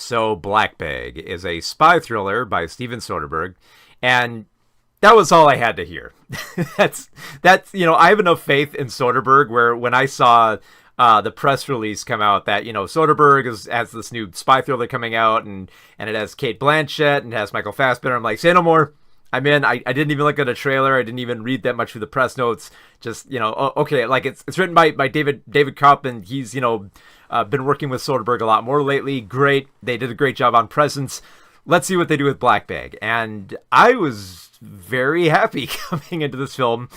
So Black Bag is a spy thriller by Steven Soderbergh, and that was all I had to hear. that's I have enough faith in Soderbergh where when I saw the press release come out that Soderbergh has this new spy thriller coming out, and it has Cate Blanchett and it has Michael Fassbender. I'm like, say no more. I'm in. I didn't even look at a trailer. I didn't even read that much through the press notes. Just okay, like it's written by David Kopp, and he's been working with Soderbergh a lot more lately. Great, they did a great job on Presence. Let's see what they do with Black Bag. And I was very happy coming into this film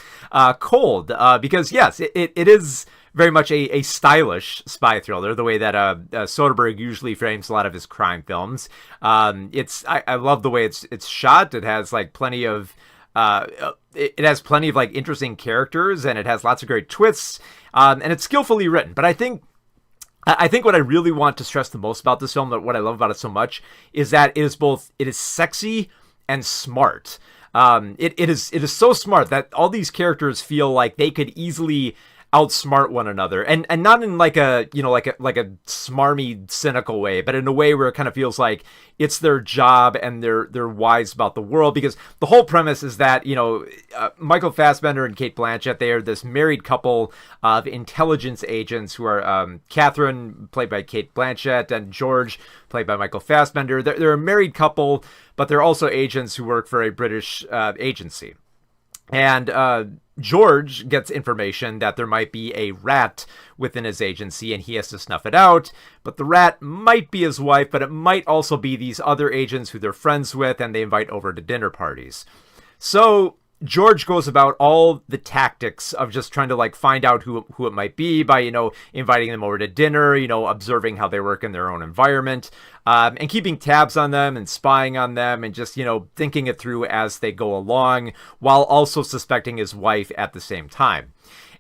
cold because yes, it is very much a stylish spy thriller, the way that Soderbergh usually frames a lot of his crime films. I love the way it's shot. It has like plenty of like interesting characters, and it has lots of great twists, and it's skillfully written. But I think what I really want to stress the most about this film, that what I love about it so much, is that it is sexy and smart. It is so smart that all these characters feel like they could easily outsmart one another, and not in like a smarmy, cynical way, but in a way where it kind of feels like it's their job and they're wise about the world. Because the whole premise is that Michael Fassbender and Cate Blanchett, they are this married couple of intelligence agents who are Catherine, played by Cate Blanchett, and George, played by Michael Fassbender. They're a married couple, but they're also agents who work for a British agency. And George gets information that there might be a rat within his agency, and he has to snuff it out. But the rat might be his wife, but it might also be these other agents who they're friends with, and they invite over to dinner parties. So George goes about all the tactics of just trying to like find out who it might be by, inviting them over to dinner, observing how they work in their own environment, and keeping tabs on them and spying on them, and just, thinking it through as they go along, while also suspecting his wife at the same time.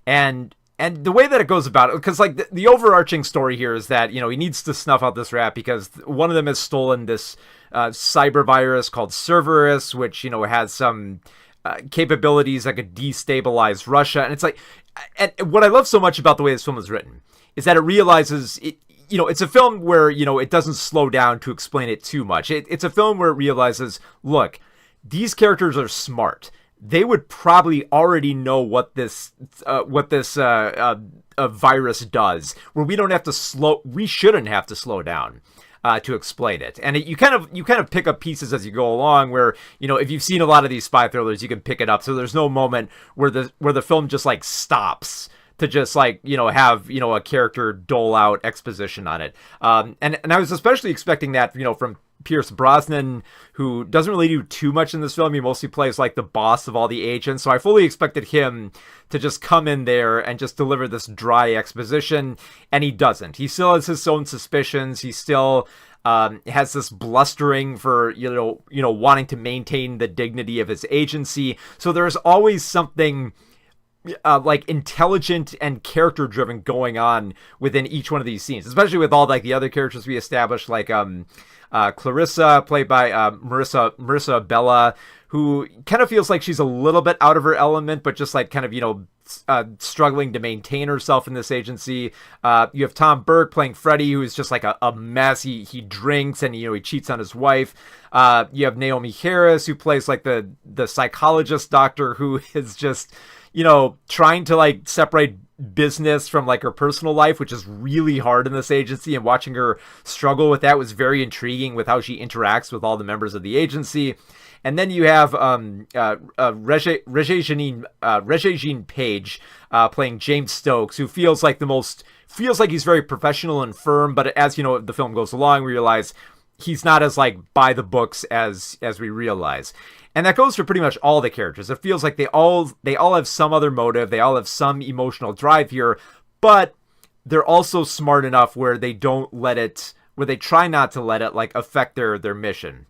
And the way that it goes about it, because like the overarching story here is that, he needs to snuff out this rat because one of them has stolen this cyber virus called Cerberus, which, has some capabilities that could destabilize Russia. And it's like, and what I love so much about the way this film is written is that it realizes it's a film where, it doesn't slow down to explain it too much. It's a film where it realizes, look, these characters are smart. They would probably already know what this virus does, where we shouldn't have to slow down to explain it. And you kind of pick up pieces as you go along, where, if you've seen a lot of these spy thrillers, you can pick it up. So there's no moment where the film just like stops to just like, have, a character dole out exposition on it. And I was especially expecting that, from Pierce Brosnan, who doesn't really do too much in this film. He mostly plays like the boss of all the agents. So I fully expected him to just come in there and just deliver this dry exposition. And he doesn't. He still has his own suspicions. He still has this blustering for, wanting to maintain the dignity of his agency. So there's always something like intelligent and character driven going on within each one of these scenes, especially with all like the other characters we established, like Clarissa, played by Marissa Bella, who kind of feels like she's a little bit out of her element, but just like kind of, struggling to maintain herself in this agency. You have Tom Burke playing Freddie, who is just like a mess. He drinks and, he cheats on his wife. You have Naomi Harris, who plays like the psychologist doctor, who is just, trying to like separate business from like her personal life, which is really hard in this agency, and watching her struggle with that was very intriguing with how she interacts with all the members of the agency. And then you have Regé-Jean Page playing James Stokes, who feels like he's very professional and firm, but as the film goes along, we realize he's not as like by the books as we realize. And that goes for pretty much all the characters. It feels like they all have some other motive. They all have some emotional drive here, but they're also smart enough where they try not to let it like affect their mission.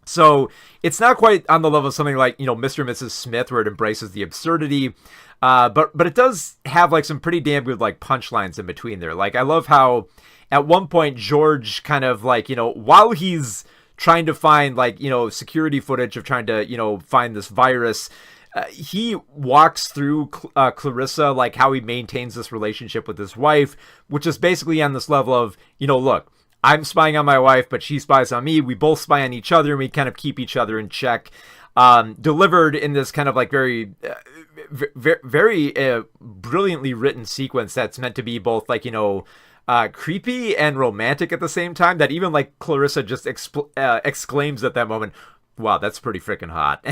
So it's not quite on the level of something like, Mr. and Mrs. Smith, where it embraces the absurdity. But it does have like some pretty damn good like punchlines in between there. Like I love how at one point George kind of like, while he's trying to find like, security footage of trying to, find this virus, he walks through Clarissa, like how he maintains this relationship with his wife, which is basically on this level of, look, I'm spying on my wife, but she spies on me. We both spy on each other, and we kind of keep each other in check. Delivered in this kind of like very, very brilliantly written sequence that's meant to be both like, creepy and romantic at the same time, that even like Clarissa just exclaims at that moment, wow, that's pretty freaking hot.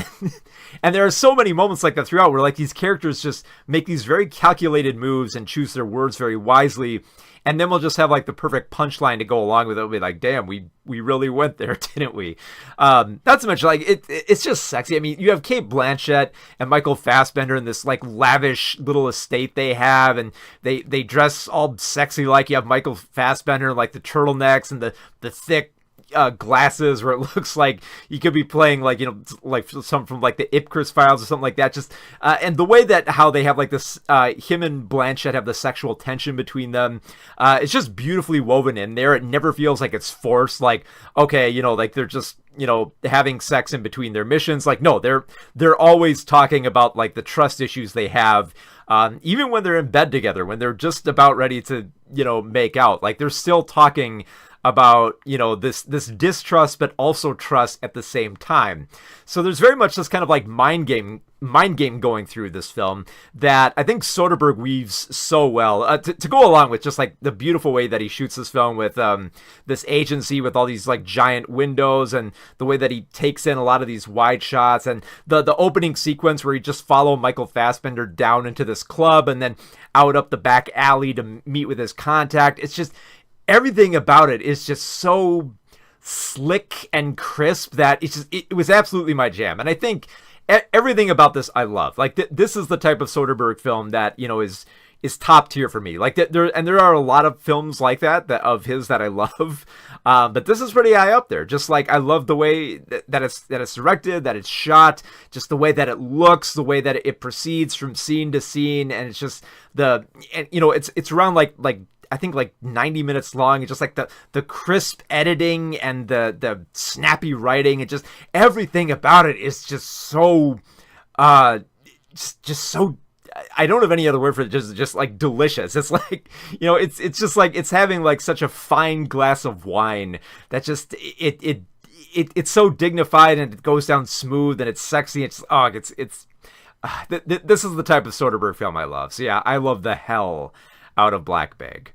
And there are so many moments like that throughout where like these characters just make these very calculated moves and choose their words very wisely. And then we'll just have like the perfect punchline to go along with it. We'll be like, damn, we really went there, didn't we? Not to mention, like, it's just sexy. I mean, you have Cate Blanchett and Michael Fassbender in this like lavish little estate they have, and they dress all sexy. Like you have Michael Fassbender like the turtlenecks and the thick glasses, where it looks like you could be playing like like some from like the Ipcris files or something like that. Just and the way that how they have like this him and Blanchett have the sexual tension between them, it's just beautifully woven in there. It never feels like it's forced, like okay, like they're just having sex in between their missions. Like no, they're always talking about like the trust issues they have. Even when they're in bed together, when they're just about ready to make out, like they're still talking about this distrust but also trust at the same time. So there's very much this kind of like mind game going through this film that I think Soderbergh weaves so well to go along with just like the beautiful way that he shoots this film with this agency with all these like giant windows, and the way that he takes in a lot of these wide shots, and the opening sequence where he just follow Michael Fassbender down into this club and then out up the back alley to meet with his contact. It's just everything about it is just so slick and crisp that it was absolutely my jam. And I think everything about this I love. Like this is the type of Soderbergh film that is top tier for me. Like there are a lot of films like that of his that I love, but this is pretty high up there. Just like I love the way that it's directed, that it's shot, just the way that it looks, the way that it proceeds from scene to scene, and it's just it's around like I think like 90 minutes long. It's just like the crisp editing and the snappy writing, and just everything about it is just so just so, I don't have any other word for it, just like delicious. It's like it's just like it's having like such a fine glass of wine that just it's so dignified, and it goes down smooth, and it's sexy. This is the type of Soderbergh film I love. So yeah, I love the hell out of Black Bag.